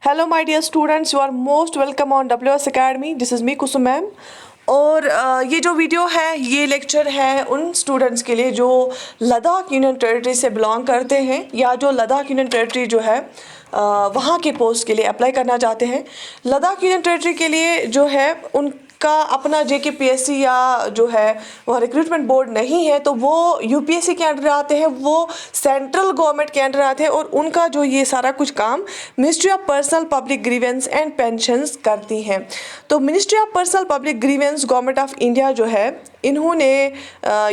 Hello my dear students, you are most welcome on WS Academy. This is me Kusum ma'am. और ये जो video है ये lecture है उन स्टूडेंट्स के लिए जो लद्दाख यूनियन टेरिटरी से बिलोंग करते हैं या जो लद्दाख यूनियन टेरिटरी जो है वहाँ के पोस्ट के लिए अप्लाई करना चाहते हैं. लद्दाख यूनियन टेरिटरी के लिए जो है उनका अपना JKPSC या जो है वह रिक्रूटमेंट बोर्ड नहीं है, तो वो UPSC के अंडर आते हैं, वो सेंट्रल गवर्नमेंट के अंडर आते हैं और उनका जो ये सारा कुछ काम ministry of personnel public grievance and pensions करती हैं. तो ministry of personnel public grievance government of India जो है इन्होंने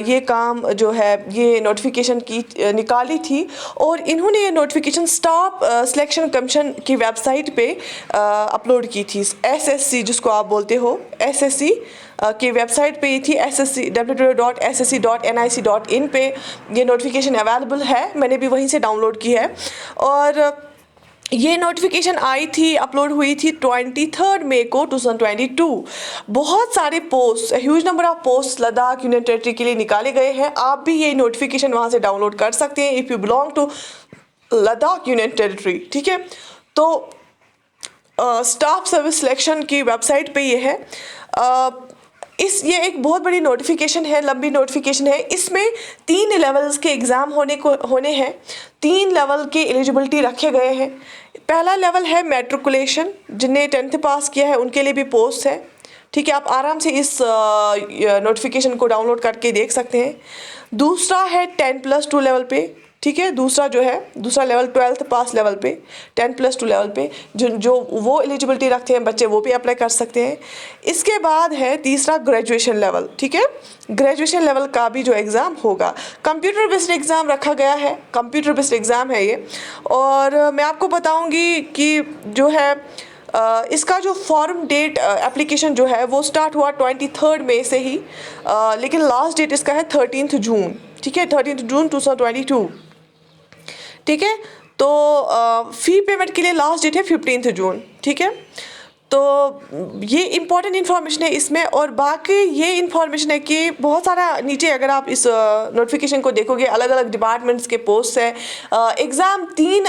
ये काम जो है ये नोटिफिकेशन की निकाली थी और इन्होंने ये नोटिफिकेशन स्टाफ सिलेक्शन कमीशन की वेबसाइट पे अपलोड की थी. SSC जिसको आप बोलते हो, SSC की वेबसाइट पे थी. SSC www.ssc.nic.in पे ये नोटिफिकेशन अवेलेबल है. मैंने भी वहीं से डाउनलोड की है और ये नोटिफिकेशन आई थी, अपलोड हुई थी 23 मई को 2022. बहुत सारे post, huge number of post Ladakh union territory के लिए निकाले गए हैं. आप भी ये नोटिफिकेशन वहाँ से डाउनलोड कर सकते हैं if you belong to Ladakh union territory. ठीक है, तो स्टाफ सर्विस सिलेक्शन की वेबसाइट पे ये है. ये एक बहुत बड़ी नोटिफिकेशन है, लंबी नोटिफिकेशन है. इसमें 3 लेवल्स के एग्ज़ाम होने हैं. 3 लेवल की एलिजिबिलिटी रखे गए हैं. पहला लेवल है मैट्रिकुलेशन, जिन्हें 10th पास किया है उनके लिए भी पोस्ट है. ठीक है, आप आराम से इस नोटिफिकेशन को डाउनलोड करके देख सकते हैं. दूसरा है 10+2 लेवल पे. ठीक है, दूसरा लेवल 12th पास लेवल पे, 10+2 लेवल पे जो वो एलिजिबिलिटी रखते हैं बच्चे वो भी अप्लाई कर सकते हैं. इसके बाद है तीसरा ग्रेजुएशन लेवल. ठीक है, ग्रेजुएशन लेवल का भी जो एग्ज़ाम होगा, कंप्यूटर बेस्ड एग्ज़ाम रखा गया है. कंप्यूटर बेस्ड एग्ज़ाम है ये. और मैं आपको बताऊंगी कि जो है इसका जो फॉर्म डेट एप्लीकेशन जो है वो स्टार्ट हुआ 23 मई से ही, लेकिन लास्ट डेट इसका है 13 जून. ठीक है, 13 जून 2022. ठीक है, तो फ़ी पेमेंट के लिए लास्ट डेट है 15 जून. ठीक है, तो ये इम्पॉर्टेंट इन्फॉर्मेशन है इसमें. और बाकी ये इन्फॉर्मेशन है कि बहुत सारा नीचे अगर आप इस नोटिफिकेशन को देखोगे, अलग अलग डिपार्टमेंट्स के पोस्ट है. एग्ज़ाम तीन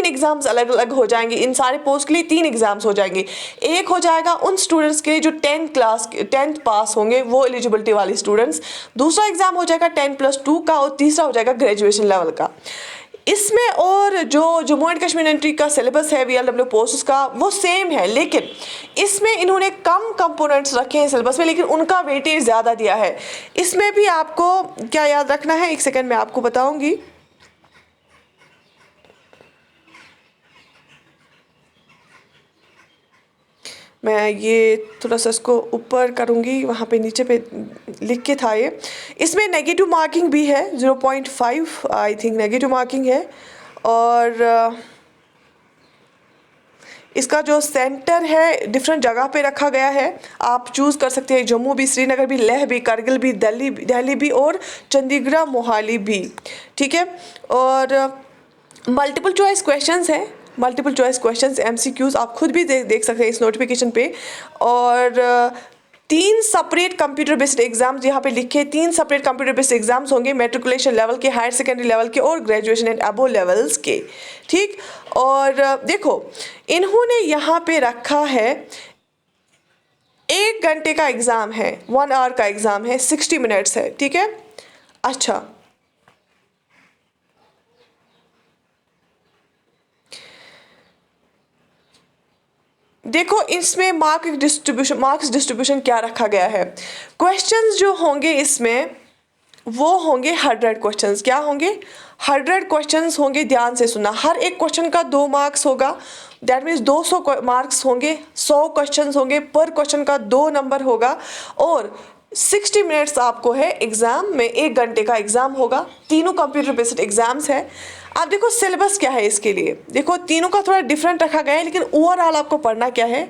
एग्ज़ाम्स अलग अलग हो जाएंगे. इन सारे पोस्ट के लिए 3 एग्ज़ाम्स हो जाएंगे. एक हो जाएगा उन स्टूडेंट्स के जो 10th पास होंगे, वो एलिजिबिलिटी वाले स्टूडेंट्स. दूसरा एग्ज़ाम हो जाएगा 10+2 का और तीसरा हो जाएगा ग्रेजुएशन लेवल का. इसमें और जो जम्मू एंड कश्मीर एंट्री का सिलेबस है VLW पोस्ट का वो सेम है, लेकिन इसमें इन्होंने कम कंपोनेंट्स रखे हैं सिलेबस में, लेकिन उनका वेटेज ज़्यादा दिया है. इसमें भी आपको क्या याद रखना है, एक सेकंड में आपको बताऊंगी. मैं ये थोड़ा सा इसको ऊपर करूँगी, वहाँ पे नीचे पे लिख के था ये. इसमें नेगेटिव मार्किंग भी है, 0.5 आई थिंक नेगेटिव मार्किंग है. और इसका जो सेंटर है डिफरेंट जगह पे रखा गया है. आप चूज़ कर सकते हैं जम्मू भी, श्रीनगर भी, लेह भी, करगिल भी, दिल्ली भी और चंडीगढ़ मोहाली भी. ठीक है, और मल्टीपल चॉइस क्वेश्चंस हैं. मल्टीपल चॉइस क्वेश्चंस MCQs आप खुद भी देख सकते हैं इस नोटिफिकेशन पे. और 3 सेपरेट कंप्यूटर बेस्ड एग्जाम्स यहाँ पे लिखे. 3 सेपरेट कंप्यूटर बेस्ड एग्जाम्स होंगे, मैट्रिकुलेशन लेवल के, हायर सेकेंडरी लेवल के और ग्रेजुएशन एंड अबो लेवल्स के. ठीक, और देखो इन्होंने यहाँ पे रखा है 1 घंटे का एग्ज़ाम है, 1 आवर का एग्ज़ाम है, 60 मिनट्स है. ठीक है, अच्छा देखो इसमें मार्क्स डिस्ट्रीब्यूशन क्या रखा गया है. क्वेश्चंस जो होंगे इसमें वो होंगे 100 क्वेश्चंस. क्या होंगे? 100 क्वेश्चंस होंगे. ध्यान से सुनना, हर एक क्वेश्चन का 2 मार्क्स होगा. दैट मीन्स 200 मार्क्स होंगे. 100 क्वेश्चंस होंगे, पर क्वेश्चन का 2 नंबर होगा. और 60 मिनट्स आपको है एग्ज़ाम में, 1 घंटे का एग्ज़ाम होगा. तीनों कंप्यूटर बेस्ड एग्जाम्स है. आप देखो सिलेबस क्या है इसके लिए. देखो तीनों का थोड़ा डिफरेंट रखा गया है, लेकिन ओवरऑल आपको पढ़ना क्या है.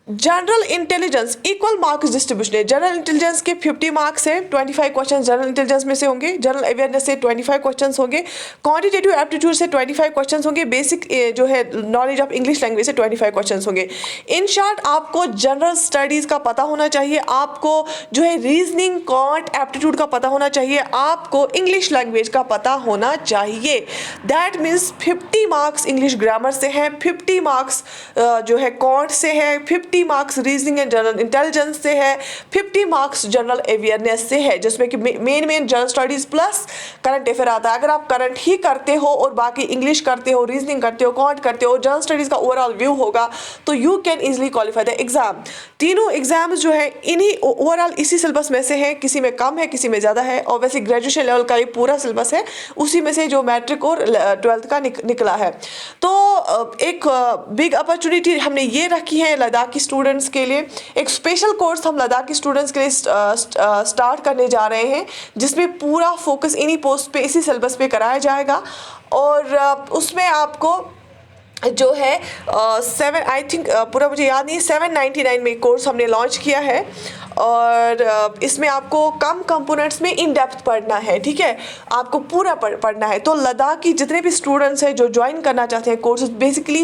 General intelligence equal marks distribution है। जनरल इंटेलिजेंस के 50 मार्क्स है, 25 क्वेश्चन जनरल इंटेलिजेंस में से होंगे, जनरल अवेयरनेस से 25 क्वेश्चंस होंगे, क्वांटिटेटिव एप्टीट्यूड से 25 क्वेश्चंस होंगे, बेसिक जो है नॉलेज ऑफ इंग्लिश लैंग्वेज से 25 क्वेश्चंस होंगे। इन शॉर्ट आपको जनरल स्टडीज़ का पता होना चाहिए, आपको जो है रीजनिंग क्वांट एप्टीट्यूड का पता होना चाहिए, आपको इंग्लिश लैंग्वेज का पता होना चाहिए। That means 50 marks English grammar से है, 50 मार्क्स जो है क्वांट से है, 50 marks reasoning and general intelligence से है, 50 मार्क्स जनरल अवेयरनेस से है, जिसमें कि main general studies plus current affair आता है। अगर आप करंट ही करते हो और बाकी इंग्लिश करते हो, रीजनिंग करते हो, क्वांट करते हो, जनरल स्टडीज का ओवरऑल व्यू होगा तो you can easily qualify the exam. तीनों एग्जाम्स जो है इन्हीं ओवरऑल इसी सिलेबस में से है, किसी में कम है किसी में ज़्यादा है, और वैसे ग्रेजुएशन लेवल का ये पूरा सिलेबस है, उसी में से जो मैट्रिक और 12th का निकला है। तो एक बिग अपॉर्चुनिटी हमने ये रखी है लद्दाख की स्टूडेंट्स के लिए। एक स्पेशल कोर्स हम लद्दाख की स्टूडेंट्स के लिए स्टार्ट करने जा रहे हैं, जिसमें पूरा फोकस इन्हीं पोस्ट पे, इसी सिलेबस पे कराया जाएगा। और उसमें आपको जो है 7 आई थिंक पूरा मुझे याद नहीं, 799 में कोर्स हमने लॉन्च किया है, और इसमें आपको कम कंपोनेंट्स में इन डेप्थ पढ़ना है, ठीक है, आपको पूरा पढ़ना है। तो लद्दाख की जितने भी स्टूडेंट्स हैं जो ज्वाइन करना चाहते हैं कोर्सेज, बेसिकली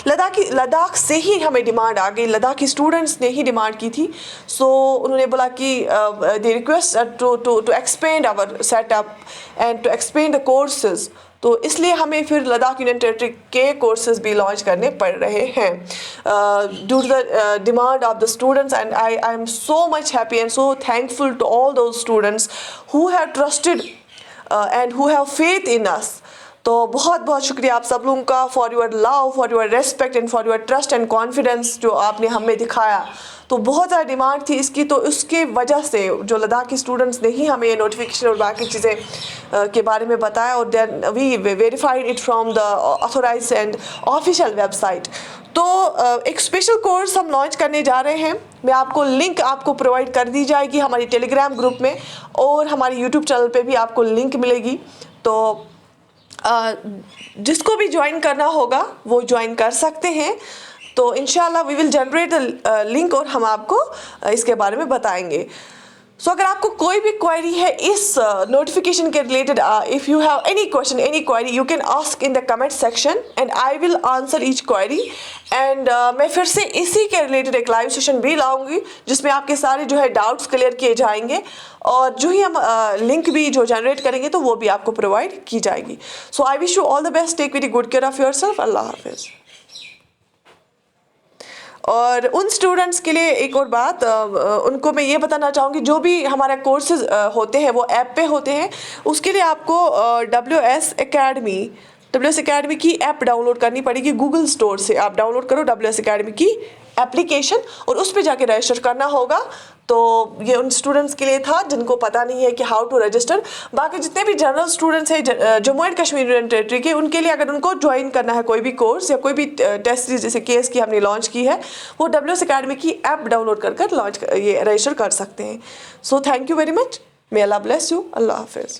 लद्दाख से ही हमें डिमांड आ गई, लद्दाख की स्टूडेंट्स ने ही डिमांड की थी। सो उन्होंने बोला कि they request to expand our setup and to expand the courses, तो इसलिए हमें फिर लद्दाख यूनियन टेरिटरी के कोर्सेज भी लॉन्च करने पड़ रहे हैं due to the demand of the students. And I am so much happy and so thankful to all those students who have trusted and who have faith in us. तो बहुत बहुत शुक्रिया आप सब लोगों का for your love, for your respect and for your trust and confidence जो आपने हमें दिखाया। तो बहुत ज़्यादा डिमांड थी इसकी, तो उसके वजह से जो लद्दाख की स्टूडेंट्स ने ही हमें ये नोटिफिकेशन और बाकी चीज़ें के बारे में बताया, और then we verified it from the authorise and official website. तो एक स्पेशल कोर्स हम लॉन्च करने जा रहे हैं। मैं आपको लिंक आपको प्रोवाइड कर दी जाएगी हमारी टेलीग्राम ग्रुप में, और हमारी यूट्यूब चैनल पे भी आपको लिंक मिलेगी। तो जिसको भी ज्वाइन करना होगा वो ज्वाइन कर सकते हैं। तो इंशाल्लाह we will generate the link और हम आपको इसके बारे में बताएंगे। सो अगर आपको कोई भी क्वेरी है इस नोटिफिकेशन के related, if you have any question any query, you can ask in the comment section and I will answer each query. And मैं फिर से इसी के रिलेटेड एक लाइव सेशन भी लाऊंगी, जिसमें आपके सारे जो है डाउट्स क्लियर किए जाएंगे, और जो ही हम लिंक भी जो जनरेट करेंगे तो वो भी आपको प्रोवाइड की जाएगी। So I wish you all the best, take very good care of yourself. Allah हाफिज़। और उन स्टूडेंट्स के लिए एक और बात, उनको मैं ये बताना चाहूँगी, जो भी हमारे कोर्सेज होते हैं वो ऐप पे होते हैं, उसके लिए आपको WS Academy की ऐप डाउनलोड करनी पड़ेगी। गूगल स्टोर से आप डाउनलोड करो WS Academy की एप्लीकेशन, और उस पर जाके रजिस्टर करना होगा। तो ये उन स्टूडेंट्स के लिए था जिनको पता नहीं है कि हाउ टू रजिस्टर। बाकी जितने भी जनरल स्टूडेंट्स हैं Jammu and Kashmir union territory के, उनके लिए अगर उनको ज्वाइन करना है कोई भी कोर्स या कोई भी टेस्ट सीरीज जैसे केस की हमने लॉन्च की है, वो WS Academy की ऐप डाउनलोड कर ये रजिस्टर कर सकते हैं। So thank you very much, may Allah bless you. Allah हाफिज़।